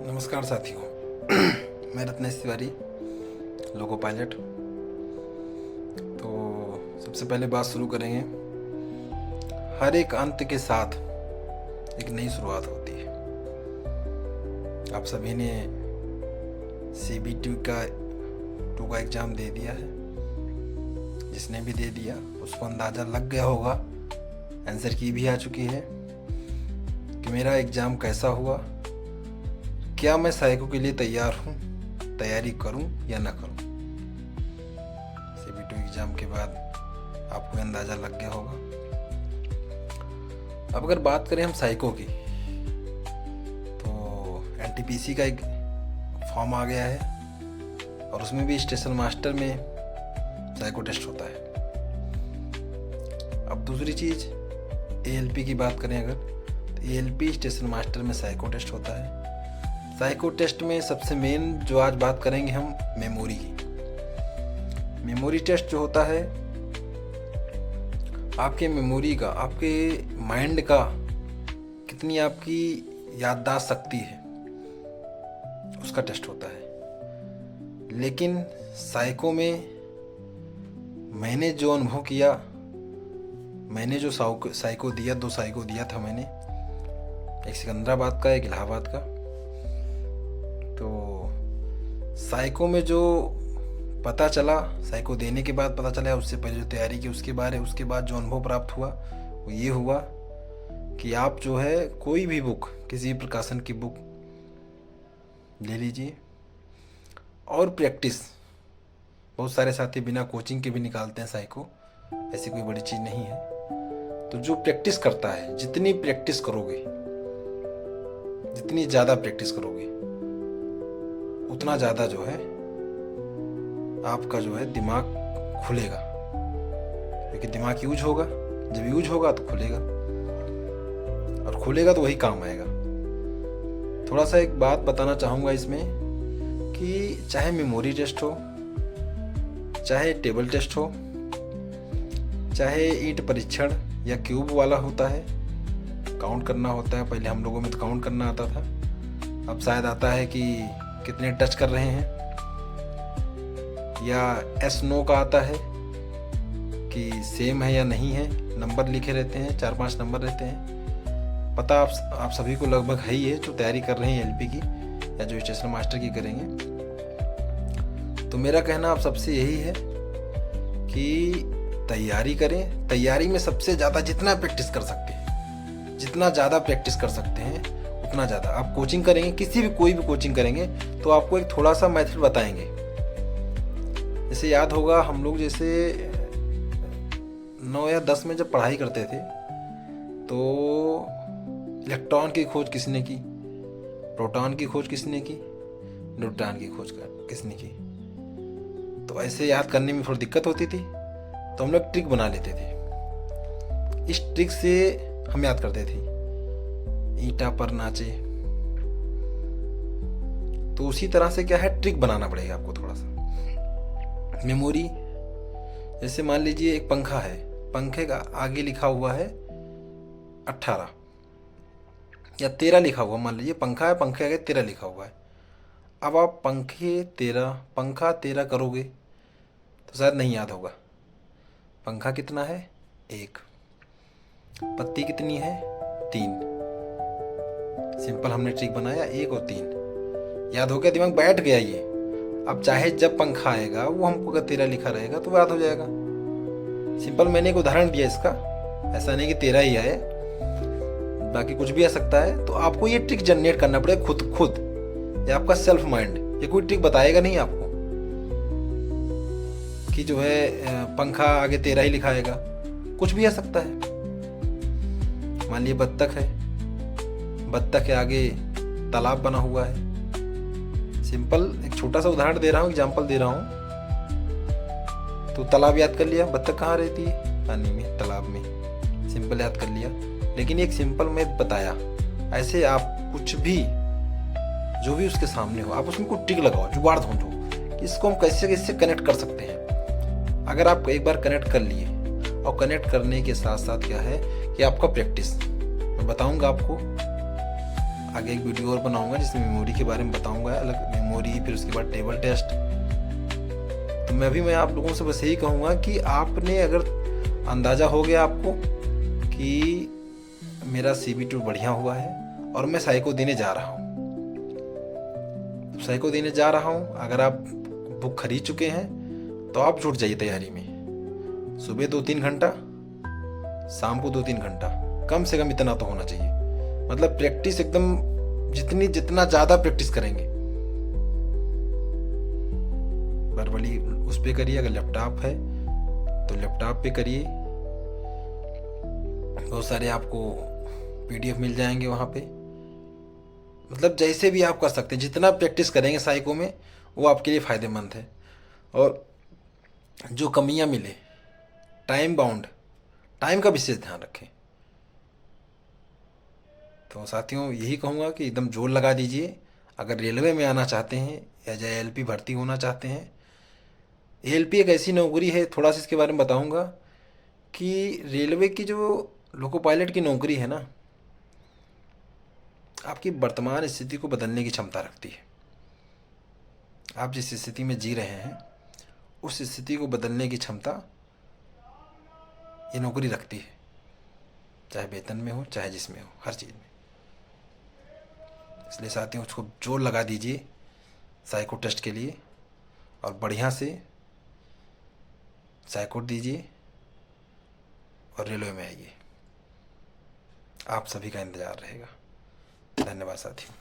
नमस्कार साथियों। मैं रत्नेश तिवारी, लोको पायलट। तो सबसे पहले बात शुरू करेंगे। हर एक अंत के साथ एक नई शुरुआत होती है। आप सभी ने CBT का 2 का एग्ज़ाम दे दिया है। जिसने भी दे दिया उसको अंदाज़ा लग गया होगा, आंसर की भी आ चुकी है कि मेरा एग्ज़ाम कैसा हुआ, क्या मैं साइको के लिए तैयार हूँ, तैयारी करूँ या ना करूँ। CBT एग्ज़ाम के बाद आपको अंदाज़ा लग गया होगा। अब अगर बात करें हम साइको की, तो NTPC का एक फॉर्म आ गया है और उसमें भी स्टेशन मास्टर में साइको टेस्ट होता है। अब दूसरी चीज़ ALP की बात करें अगर, तो ALP स्टेशन मास्टर में साइको टेस्ट होता है। साइको टेस्ट में सबसे मेन जो आज बात करेंगे हम, मेमोरी की। मेमोरी टेस्ट जो होता है, आपके मेमोरी का, आपके माइंड का कितनी आपकी याददाश्त शक्ति है, उसका टेस्ट होता है। लेकिन साइको में मैंने जो अनुभव किया, मैंने जो साइको दिया, 2 साइको दिया था मैंने, एक सिकंदराबाद का, एक इलाहाबाद का। तो साइको में जो पता चला, साइको देने के बाद पता चला, उससे पहले जो तैयारी की उसके बाद जो अनुभव प्राप्त हुआ वो ये हुआ कि आप जो है कोई भी बुक, किसी प्रकाशन की बुक ले लीजिए और प्रैक्टिस। बहुत सारे साथी बिना कोचिंग के भी निकालते हैं साइको, ऐसी कोई बड़ी चीज़ नहीं है। तो जो प्रैक्टिस करता है, जितनी प्रैक्टिस करोगे, जितनी ज़्यादा प्रैक्टिस करोगे, उतना ज़्यादा जो है आपका जो है दिमाग खुलेगा। क्योंकि दिमाग यूज होगा, जब यूज होगा तो खुलेगा, और खुलेगा तो वही काम आएगा। थोड़ा सा एक बात बताना चाहूँगा इसमें कि चाहे मेमोरी टेस्ट हो, चाहे टेबल टेस्ट हो, चाहे ईंट परीक्षण या क्यूब वाला होता है, काउंट करना होता है। पहले हम लोगों में तो काउंट करना आता था, अब शायद आता है कि कितने टच कर रहे हैं, या एस नो का आता है कि सेम है या नहीं है। नंबर लिखे रहते हैं, 4-5 नंबर रहते हैं। पता आप सभी को लगभग है ही है, जो तैयारी कर रहे हैं LP की या जो स्टेशन मास्टर की करेंगे। तो मेरा कहना आप सबसे यही है कि तैयारी करें। तैयारी में सबसे ज़्यादा जितना प्रैक्टिस कर सकते हैं, जितना ज़्यादा प्रैक्टिस कर सकते हैं उतना ज़्यादा। आप कोचिंग करेंगे, कोई भी कोचिंग करेंगे, तो आपको एक थोड़ा सा मेथड बताएंगे। जैसे याद होगा, हम लोग जैसे 9 या 10 में जब पढ़ाई करते थे, तो इलेक्ट्रॉन की खोज किसने की, प्रोटॉन की खोज किसने की, न्यूट्रॉन की खोज किसने की। तो ऐसे याद करने में थोड़ी दिक्कत होती थी, तो हम लोग ट्रिक बना लेते थे। इस ट्रिक से हम याद करते थे, ईंटा पर नाचे। तो उसी तरह से क्या है, ट्रिक बनाना पड़ेगा आपको थोड़ा सा। मेमोरी, जैसे मान लीजिए एक पंखा है, पंखे का आगे लिखा हुआ है 18 या 13 लिखा हुआ, मान लीजिए पंखा है, पंखे आगे 13 लिखा हुआ है। अब आप पंखा 13 करोगे तो शायद नहीं याद होगा। पंखा कितना है, 1। पत्ती कितनी है, 3। सिंपल हमने ट्रिक बनाया, 1 और 3 याद हो गया, दिमाग बैठ गया ये। अब चाहे जब पंखा आएगा, वो हमको अगर 13 लिखा रहेगा तो याद हो जाएगा। सिंपल मैंने एक उदाहरण दिया इसका, ऐसा नहीं कि 13 ही आए, बाकी कुछ भी आ सकता है। तो आपको ये ट्रिक जनरेट करना पड़ेगा खुद। ये आपका सेल्फ माइंड, ये कोई ट्रिक बताएगा नहीं आपको कि जो है पंखा आगे 13 ही लिखा आएगा। कुछ भी आ सकता है। मान लीजिए बत्तख है, बत्तख के आगे तालाब बना हुआ है। सिंपल एक छोटा सा उदाहरण दे रहा हूँ, एग्जाम्पल दे रहा हूँ। तो तालाब याद कर लिया, बत्तख कहाँ रहती है, पानी में, तालाब में। सिंपल याद कर लिया। लेकिन एक सिंपल मैं बताया, ऐसे आप कुछ भी, जो भी उसके सामने हो, आप उसमें कोई ट्रिक लगाओ, जुगाड़ ढूंढो कि इसको हम कैसे कनेक्ट कर सकते हैं। अगर आप एक बार कनेक्ट कर लिए, और कनेक्ट करने के साथ साथ क्या है कि आपका प्रैक्टिस, मैं बताऊंगा आपको। आगे एक वीडियो और बनाऊंगा जिसमें मेमोरी के बारे में बताऊंगा, अलग मेमोरी, फिर उसके बाद टेबल टेस्ट। तो मैं आप लोगों से बस यही कहूँगा कि आपने अगर अंदाज़ा हो गया आपको कि मेरा CB2 बढ़िया हुआ है और मैं साइको देने जा रहा हूँ, साइको देने जा रहा हूँ, अगर आप बुक खरीद चुके हैं तो आप जुट जाइए तैयारी में। सुबह 2-3 घंटा, शाम को 2-3 घंटा, कम से कम इतना तो होना चाहिए। मतलब प्रैक्टिस एकदम जितना ज़्यादा प्रैक्टिस करेंगे, वर्बली उस पे करिए। अगर लैपटॉप है तो लैपटॉप पे करिए। बहुत सारे आपको PDF मिल जाएंगे वहाँ पे। मतलब जैसे भी आप कर सकते हैं, जितना प्रैक्टिस करेंगे साइको में वो आपके लिए फ़ायदेमंद है। और जो कमियाँ मिले, टाइम बाउंड, टाइम का विशेष ध्यान रखें। तो साथियों यही कहूँगा कि एकदम जोर लगा दीजिए। अगर रेलवे में आना चाहते हैं या ALP भर्ती होना चाहते हैं, ALP एक ऐसी नौकरी है, थोड़ा सा इसके बारे में बताऊँगा कि रेलवे की जो लोको पायलट की नौकरी है ना, आपकी वर्तमान स्थिति को बदलने की क्षमता रखती है। आप जिस स्थिति में जी रहे हैं उस स्थिति को बदलने की क्षमता ये नौकरी रखती है, चाहे वेतन में हो चाहे जिसमें हो, हर चीज़ में। इसलिए साथियों उसको जोर लगा दीजिए साइको टेस्ट के लिए और बढ़िया से साइको दीजिए और रेलवे में आइए। आप सभी का इंतज़ार रहेगा। धन्यवाद साथियों।